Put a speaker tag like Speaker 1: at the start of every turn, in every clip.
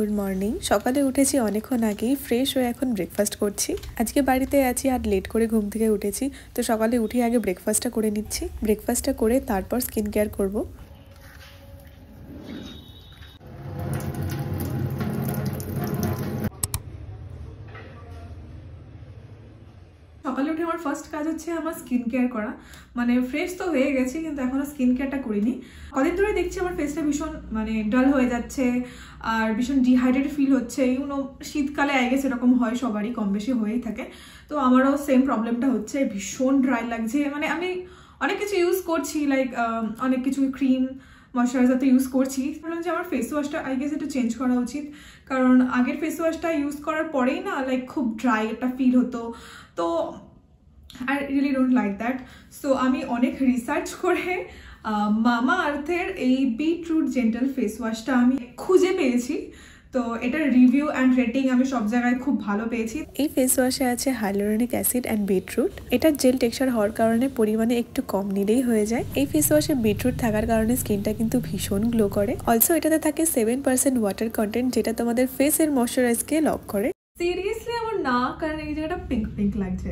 Speaker 1: Good morning. সকালে উঠেছি অনেকক্ষণ আগেই, ফ্রেশ হয়ে এখন ব্রেকফাস্ট করছি। আজকে বাড়িতে আছি আর লেট করে ঘুম থেকে উঠেছি, তো সকালে উঠে আগে ব্রেকফাস্টটা করে নিচ্ছি। ব্রেকফাস্টটা করে তারপর স্কিন কেয়ার করবো। সকালে উঠে আমার ফার্স্ট কাজ হচ্ছে আমার স্কিন কেয়ার করা। মানে ফ্রেশ তো হয়ে গেছি কিন্তু এখনো স্কিন কেয়ারটা করিনি। কদিন ধরে দেখছি আমার ফেসটা ভীষণ ডাল হয়ে যাচ্ছে আর ভীষণ ডিহাইড্রেট ফিল হচ্ছে। শীতকালে আই গেস এরকম হয়, সবারই কম বেশি হয়েই থাকে। তো আমারও সেম প্রবলেমটা হচ্ছে, ভীষণ ড্রাই লাগছে। আমি অনেক কিছু ইউজ করছি, লাইক অনেক কিছু ক্রিম ময়শ্চারাইজার তো ইউজ করছি। ভাবলাম যে আমার ফেস ওয়াশটা আই গেস একটু চেঞ্জ করা উচিত, কারণ আগের ফেস ওয়াশটা ইউজ করার পরেই না লাইক খুব ড্রাই একটা ফিল হতো। তো I really don't like that. So আমি অনেক রিসার্চ করে মামা আর্থের এই বিটরুট জেন্টাল ফেস ওয়াশটা আমি খুঁজে পেয়েছি। তো এটার রিভিউ অ্যান্ড রেটিং আমি সব জায়গায় খুব ভালো পেয়েছি। এই ফেস ওয়াশে আছে হাইলোরনিক অ্যাসিড অ্যান্ড বিটরুট। এটার জেল টেক্সচার হওয়ার কারণে পরিমাণে একটু কম নিলেই হয়ে যায়। এই ফেস ওয়াশে বিটরুট থাকার কারণে স্কিনটা কিন্তু ভীষণ গ্লো করে। অলসো এটাতে থাকে 7% ওয়াটার কন্টেন্ট, যেটা তোমাদের ফেসের ময়শ্চারাইজকে লক করে। সিরিয়াসলি আমার না, কারণ এই জায়গাটা পিঙ্ক পিঙ্ক লাগছে।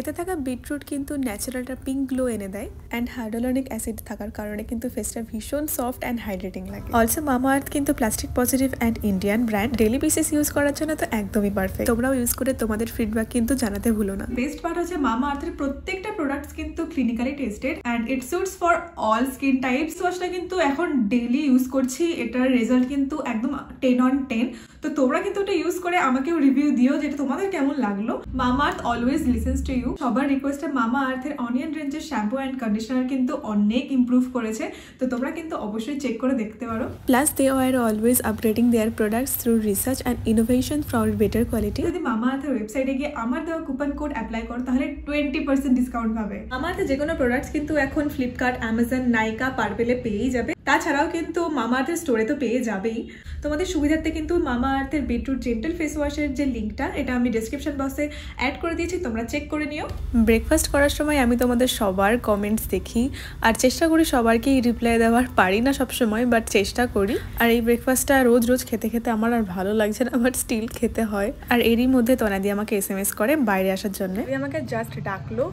Speaker 1: এতে থাকা বিটরুট কিন্তু ন্যাচারালটা পিঙ্ক গ্লো এনে দেয়, অ্যান্ড হাইড্রোলনিক অ্যাসিড থাকার কারণে কিন্তু ফেসটা ভীষণ সফট অ্যান্ড হাইড্রেটিং লাগে। অলসো মামা আর্থ কিন্তু plastic positive and Indian brand. Daily basis use করার জন্য তো একদমই পারফেক্ট। তোমরাও ইউজ করে তোমাদের ফিডব্যাক কিন্তু জানাতে ভুলো না। বেস্ট পার্ট হচ্ছে মামা আর্থের প্রত্যেকটা প্রোডাক্টস কিন্তু clinically tested and it suits for all skin types. ওয়াশটা কিন্তু এখন ডেইলি ইউজ করছি, এটার রেজাল্ট কিন্তু একদম 10 on 10। তো তোমরা কিন্তু এটা ইউজ করে আমাকেও রিভিউ দিও যেটা তোমাদের কেমন লাগলো। মামা আর্থ অলওয়েজ লিসেন্স টু ইউ। সবার রিকোয়েস্টে মামা আর্থের অনিয়ন রেঞ্জের শ্যাম্পু অ্যান্ড কন্ডিশনার কিন্তু অনেক ইমপ্রুভ করেছে, তো তোমরা কিন্তু অবশ্যই চেক করে দেখতে পারো। Plus they are always updating their products through research and innovation for better quality. যদি মামা আর্থের ওয়েবসাইটে গিয়ে আমার দেওয়া কুপন কোড অ্যাপ্লাই করো তাহলে 20% ডিসকাউন্ট পাবে। মামা আর্থের যে কোনো প্রোডাক্টস কিন্তু এখন ফ্লিপকার্ট, অ্যামাজন, নাইকা, পার্পেলে পেয়েই যাবে। তাছাড়াও কিন্তু মামা আর্থের স্টোরে তো পেয়ে যাবেই। তোমাদের সুবিধার্থে কিন্তু মামা আর্থের বিটরুট জেন্টাল ফেস ওয়াশের যে লিঙ্কটা, এটা আমি ডেসক্রিপশন বক্সে অ্যাড করে দিয়েছি, তোমরা চেক করে নিও। ব্রেকফাস্ট করার সময় আমি তোমাদের সবার কমেন্টস দেখি আর চেষ্টা করি সবারকেই রিপ্লাই দেওয়ার, পারি না সবসময়, বাট চেষ্টা করি। আর এই ব্রেকফাস্টটা রোজ রোজ খেতে খেতে আমার আর ভালো লাগছে না, বাট স্টিল খেতে হয়। আর এরই মধ্যে তনাদি আমাকে SMS করে বাইরে আসার জন্য। আমাকে জাস্ট ডাকলো,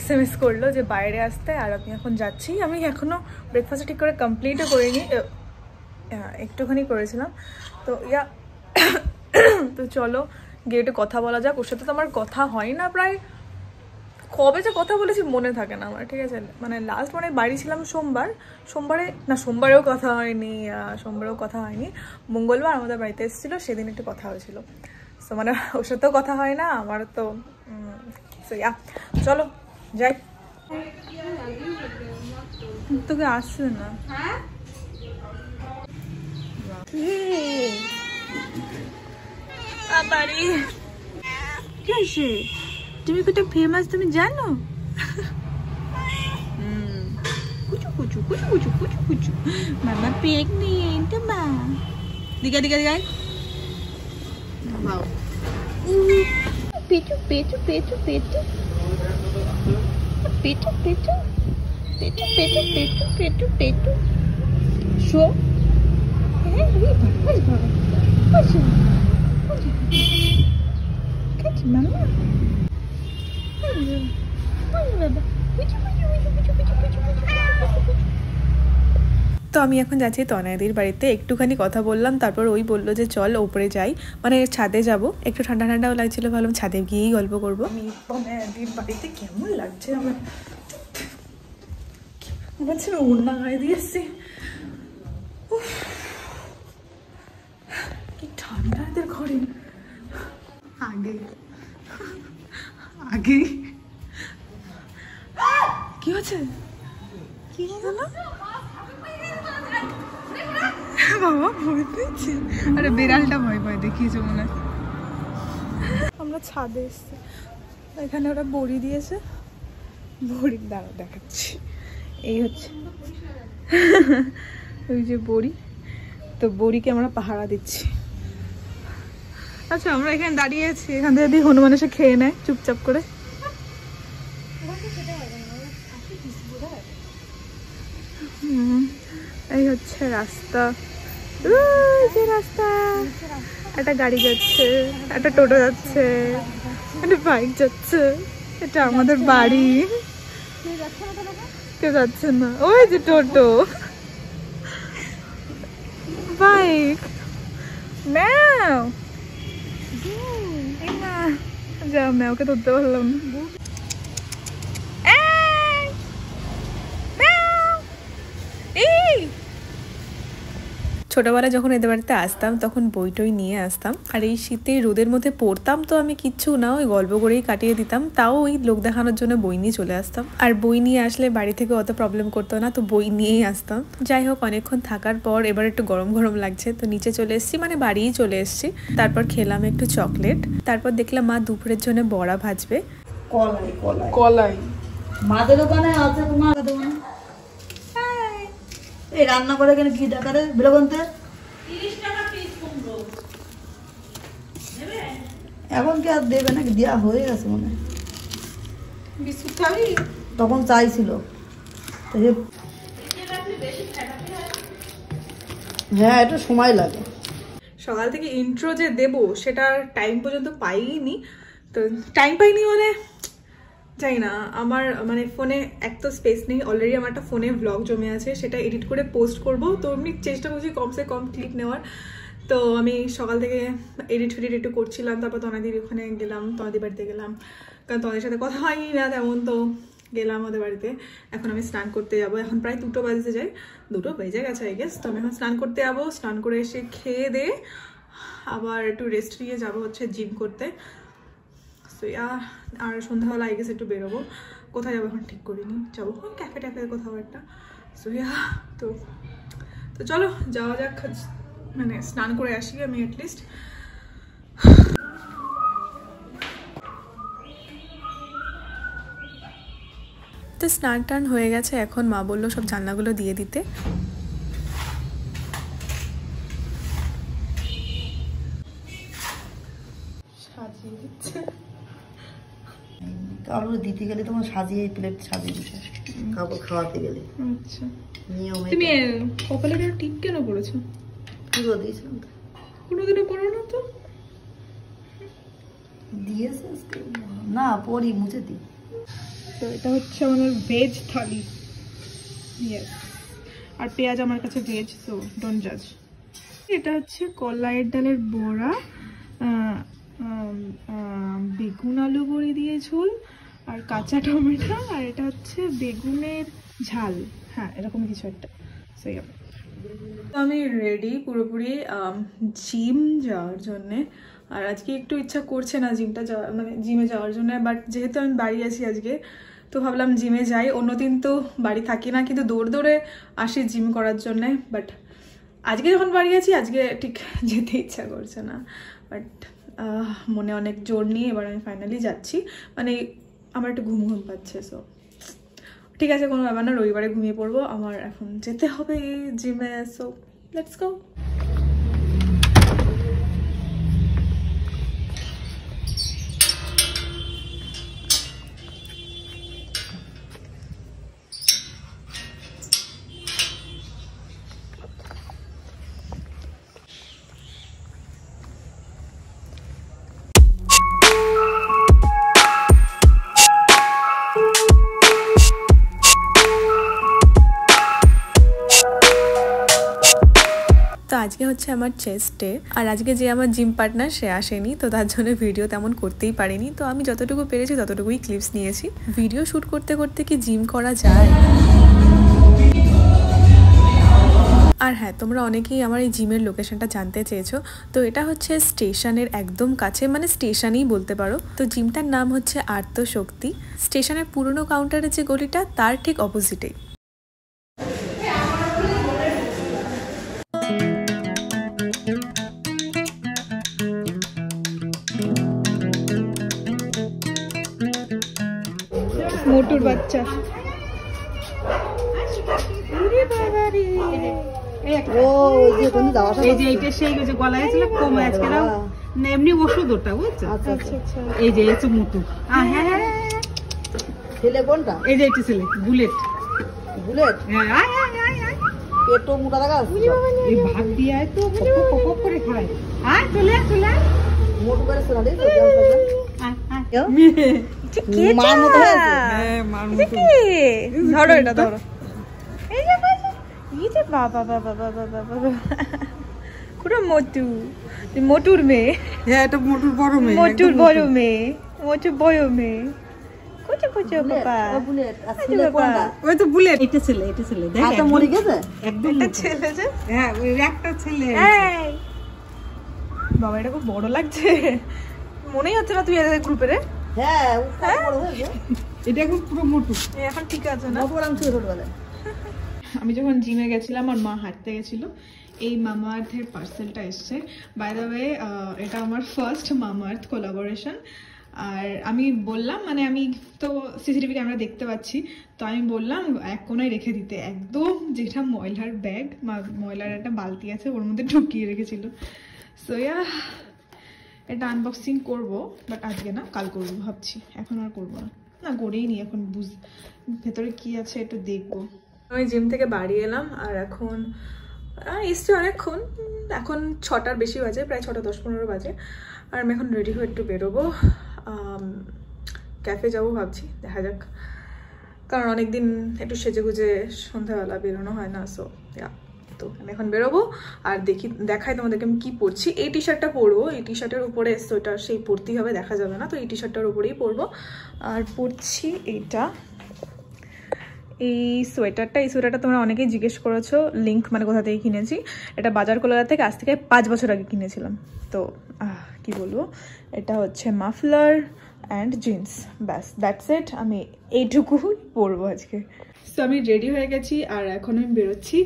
Speaker 1: SMS করলো যে বাইরে আসতে, আর আমি এখন যাচ্ছি। আমি এখনো ব্রেকফাস্ট ঠিক করে কমপ্লিটও করিনি, একটুখানি করেছিলাম। তো তো চলো গিয়ে একটু কথা বলা যাক। ওর সাথে তো আমার কথা হয় না, প্রায় কবে যে কথা বলেছি মনে থাকে না আমার, ঠিক আছে। লাস্ট বাড়ি ছিলাম সোমবারেও কথা হয়নি, মঙ্গলবার আমাদের বাড়িতে এসেছিলো, সেদিন একটু কথা হয়েছিল। সো ওর সাথেও কথা হয় না আমার, তো চলো যাই। তোকে আসছে না তুমি কোথাও ফেমাস তুমি জানো? কুচু কুচু কুচু কুচু কুচু কুচু মামা প্রেগনেন্ট মা। দিগা দিগা দিগা পেটু পেটু পেটু পেটু পেটু পেটু পেটু পেটু পেটু পেটু পেটু শো। মামা তো আমি এখন যাচ্ছি তনয়াদির বাড়িতে। একটুখানি কথা বললাম, তারপর ওই বললো যে চল ওপরে যাই, ছাদে যাব। একটু ঠান্ডা ঠান্ডাও লাগছিল, ভাবলাম ছাদে গিয়েই গল্প করবো। আমি তনয়াদির বাড়িতে কেমন লাগছে আমার, ওড়না গায়ে দিয়ে এসছি। কি ঠান্ডা এদের ঘরে। আগে কি হচ্ছে, কি হলো বাবা? ভয় পেয়েছে? আরে বিড়ালটা ভয় দেখিয়েছে মনে হয়। আমরা ছাদে এসছি, এখানে ওরা বড়ি দিয়েছে, বড়ির দ্বারা দেখাচ্ছি। এই হচ্ছে ওই যে বড়ি, তো বড়িকে আমরা পাহারা দিচ্ছি। আচ্ছা আমরা এখানে দাঁড়িয়ে আছি, এখান থেকে যদি হনুমান এসে খেয়ে নেয় চুপচাপ করে। এই হচ্ছে রাস্তা, যে রাস্তা, একটা গাড়ি যাচ্ছে, একটা টোটো যাচ্ছে, একটা বাইক যাচ্ছে, এটা আমাদের বাড়ি। কেউ যাচ্ছে না, ওই যে টোটো, বাইক, ম্যাও, যা ম্যাওকে ধরতে পারলাম না। ছোটবেলায় যখন এদের বাড়িতে আসতাম তখন বই টই নিয়ে আসতাম, আর এই শীতে রোদের মধ্যে পড়তাম তো আমি কিচ্ছু না, ওই গল্প করেই কাটিয়ে দিতাম। তাও ওই লোক দেখানোর জন্য বই নিয়ে চলে আসতাম, আর বই নিয়ে আসলে বাড়ি থেকে অত প্রবলেম করতো না, তো বই নিয়েই আসতাম। যাই হোক, অনেকক্ষণ থাকার পর এবার একটু গরম গরম লাগছে, তো নিচে চলে এসেছি, মানে বাড়িই চলে এসেছি। তারপর খেলাম একটু চকলেট, তারপর দেখলাম মা দুপুরের জন্য বড়া ভাজবে।
Speaker 2: কলাই কলাই
Speaker 1: কলাই
Speaker 2: মাদের দোকানে আছে, তোমার দোকানে এই রান্না করে কেন কি টাকা রে বেরোবন্তে 30 টাকা পিস কুমড়ো নেবে এখন কি আর দেবে নাকি? দেওয়া হয়ে গেছে মনে হয়।
Speaker 1: বিস্কুট খাবি?
Speaker 2: তখন চাইছিল, হ্যাঁ এটা সময় লাগে।
Speaker 1: সকাল থেকে ইন্ট্রো যে দেব সেটার টাইম পর্যন্ত পাইনি, তো টাইম পাইনি মানে জানি না, আমার মানে ফোনে এক তো স্পেস নেই, অলরেডি আমার একটা ফোনে ব্লগ জমে আছে, সেটা এডিট করে পোস্ট করব, তো এমনি চেষ্টা করছি কমসে কম ক্লিপ নেওয়ার। তো আমি সকাল থেকে এডিট ফেডিট একটু করছিলাম, তারপর তনাদির ওখানে গেলাম, তনাদির বাড়িতে গেলাম, কারণ তনাদির সাথে কথা হয়নি না তেমন, তো গেলাম ওদের বাড়িতে। এখন আমি স্নান করতে যাবো, এখন প্রায় 2টো বাজতে যাই, 2টো বেজে গেছে আই গেস। তো আমি এখন স্নান করতে যাবো, স্নান করে এসে খেয়ে দিয়ে আবার একটু রেস্ট নিয়ে যাবো হচ্ছে জিম করতে। সো আর সন্ধ্যাবেলা আই গেস একটু বেরোবো, কোথায় যাবো এখন ঠিক করিনি, যাবো ক্যাফে ট্যাফে কোথাও একটা। সো তো চলো যাওয়া যাক, মানে স্নান করে আসি আমি অ্যাটলিস্ট। তো স্নান টান হয়ে গেছে, এখন মা বললো সব জানলাগুলো দিয়ে দিতে। সাজিয়ে দিচ্ছে,
Speaker 2: কারোর দিতে গেলে তোমার সাজিয়ে প্লেট সাজিয়ে দিতে, কাপড় খাওয়াতে গেলে।
Speaker 1: আচ্ছা,
Speaker 2: নিয়ম।
Speaker 1: তুমি কপালে টিপ কেন করেছো?
Speaker 2: পুরো দিয়েছিলাম,
Speaker 1: কোনোদিনও করো না তো?
Speaker 2: দিয়েছে না, পরি মুছে দিই।
Speaker 1: তো এটা হচ্ছে আমার ভেজ থালি, ইয়েস, আর পেঁয়াজ আমার কাছে ভেজ, সো ডোন্ট জাজ। এটা হচ্ছে কলাইয়ের ডালের বড়া, বেগুন আলু বড়ি দিয়ে ঝোল, আর কাঁচা টমেটো, আর এটা হচ্ছে বেগুনের ঝাল, হ্যাঁ এরকম কিছু একটা। সেই তো আমি রেডি পুরোপুরি জিম যাওয়ার জন্যে, আর আজকে একটু ইচ্ছা করছে না জিমটা যাওয়া, মানে জিমে যাওয়ার জন্য, বাট যেহেতু আমি বাড়ি আছি আজকে, তো ভাবলাম জিমে যাই। অন্যদিন তো বাড়ি থাকি না, কিন্তু দৌড় দৌড়ে আসি জিম করার জন্যে, বাট আজকে যখন বাড়ি আছি আজকে ঠিক যেতে ইচ্ছা করছে না, বাট মনে অনেক জোর নিয়ে এবার আমি ফাইনালি যাচ্ছি। মানে আমার একটু ঘুম ঘুম পাচ্ছে, সো ঠিক আছে, কোনো ব্যাপার না, রবিবারে ঘুমিয়ে পড়বো, আমার এখন যেতে হবে জিমে, সো লেটস গো। তো আজকে হচ্ছে আমার চেস্ট ডে, আর আজকে যে আমার জিম পার্টনার সে আসেনি, তো তার জন্য ভিডিও তেমন করতেই পারিনি। তো আমি যতটুকু পেরেছি ততটুকুই ক্লিপস নিয়েছি। ভিডিও শ্যুট করতে করতে কি জিম করা যায়? আর হ্যাঁ, তোমরা অনেকেই আমার এই জিমের লোকেশনটা জানতে চেয়েছো, তো এটা হচ্ছে স্টেশনের একদম কাছে, মানে স্টেশনেই বলতে পারো। তো জিমটার নাম হচ্ছে আর্তশক্তি, স্টেশনের পুরনো কাউন্টারের যে গলিটা তার ঠিক অপোজিটেই। মোটুর বাচ্চা,
Speaker 3: এমনি ওষুধ ওটা বুঝছো, এই যে হচ্ছে মোটু,
Speaker 2: ছেলে কোনটা?
Speaker 3: এই যে এটা ছেলে বুলেট,
Speaker 2: বুলেট,
Speaker 3: হ্যাঁ
Speaker 2: পেটও মোটা দেখা
Speaker 3: এই ভাত দিয়ে আয় তো পপ করে খায়। আয় চলে আয়, চলে আয়।
Speaker 2: মোট করে শোনা দিই
Speaker 3: আয়, আয়।
Speaker 2: মার মতো হয়েছে
Speaker 1: হ্যাঁ মার মতো ধরো এটা ধরো এই যে বাবা বাবা বাবা বাবা পুরো মোটু মোটুর মেয়ে
Speaker 3: হ্যাঁ এটা মোটুর বড় মেয়ে,
Speaker 1: মোটুর বড় মেয়ে মোটু বড় মেয়ে কোচো কোচো বাবা
Speaker 2: বুলেট আর ছেলে কোনটা
Speaker 3: ওই তো বুলেট। এটা ছেলে দেখ
Speaker 2: হাতে মরে গেছে
Speaker 3: একদম
Speaker 1: একটা
Speaker 3: মোটা।
Speaker 1: ছেলে যে
Speaker 3: হ্যাঁ ওই একটা ছেলে।
Speaker 1: এই বাবা এটা খুব বড় লাগছে মনেই হচ্ছে না তুই এদের গ্রুপে রে
Speaker 2: হ্যাঁ ও কত বড় হয়েছে
Speaker 3: এটা এখন পুরো মোটু।
Speaker 1: এখন ঠিক আছে না
Speaker 2: মোট বড় ছিল ছোটবেলায়
Speaker 1: আমি যখন জিমে গেছিলাম আর মা হাঁটতে গেছিল এই মামা আর্থের পার্সেলটা এসছে বাই দ্য ওয়ে এটা আমার ফার্স্ট মামা আর্থ কোলাবোরেশন আর আমি বললাম মানে আমি তো সিসিটিভি ক্যামেরা দেখতে পাচ্ছি তো আমি বললাম এক কোনায় রেখে দিতে একদম যেটা ময়লার ব্যাগ ময়লার একটা বালতি আছে ওর মধ্যে ঢুকিয়ে রেখেছিল সো এটা আনবক্সিং করব বাট আজকে না কাল করবো ভাবছি এখন আর করবো না করেই নি এখন ভেতরে কি আছে একটু দেখবো আমি জিম থেকে বাড়ি এলাম আর এখন এসছি অনেকক্ষণ এখন 6টার বেশি বাজে প্রায় 6টা 10-15 বাজে আর আমি এখন রেডি হয়ে একটু বেরোবো ক্যাফে যাবো ভাবছি দেখা যাক কারণ অনেকদিন একটু সেজে গুজে সন্ধ্যাবেলা বেরোনো হয় না সো তো আমি এখন বেরোবো আর দেখাই তোমাদেরকে আমি কি পরছি এই টি শার্টটা পরবো এই টি শার্টের উপরে সোয়েটার সেই পরতেই হবে দেখা যাবে না তো এই টি শার্টটার উপরেই পরবো আর পরছি এইটা এই সোয়েটারটা তোমরা অনেকেই জিজ্ঞেস করেছো লিঙ্ক মানে কোথা থেকে কিনেছি এটা বাজার কলকাতা থেকে আজ থেকে 5 বছর আগে কিনেছিলাম তো কি বলবো এটা হচ্ছে মাফলার অ্যান্ড জিন্স ব্যাস দ্যাটস ইট আমি এইটুকু পরবো আজকে সো আমি রেডি হয়ে গেছি আর এখন আমি বেরোচ্ছি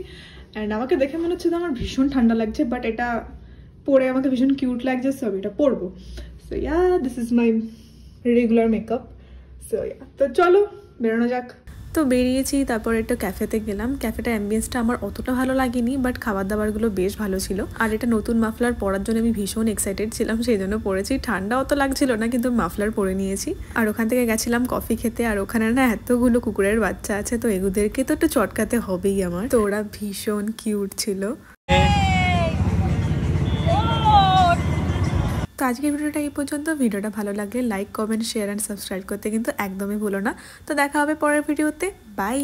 Speaker 1: অ্যান্ড আমাকে দেখে মনে হচ্ছে আমার ভীষণ ঠান্ডা লাগছে বাট এটা পরে আমাকে ভীষণ কিউট লাগছে সো আমি এটা পরবো so this is my regular makeup so তো চলো বেরোনো যাক তো বেরিয়েছি তারপর একটা ক্যাফেতে গেলাম ক্যাফেটা অ্যাম্বিয়েন্সটা আমার অতটা ভালো লাগেনি বাট খাবার দাবারগুলো বেশ ভালো ছিল আর এটা নতুন মাফলার পরার জন্য আমি ভীষণ এক্সাইটেড ছিলাম সেই জন্য পরেছি ঠান্ডা অত লাগছিল না কিন্তু মাফলার পরে নিয়েছি আর ওখান থেকে গেছিলাম কফি খেতে আর ওখানে না এতগুলো কুকুরের বাচ্চা আছে তো এগুদেরকে তো একটু চটকাতে হবেই আমার তো ওরা ভীষণ কিউট ছিল তো আজকের ভিডিওটা এই পর্যন্ত ভিডিওটা ভালো লাগলে like comment share and subscribe করতে কিন্তু একদমই ভুলো না তো দেখা হবে পরের ভিডিওতে বাই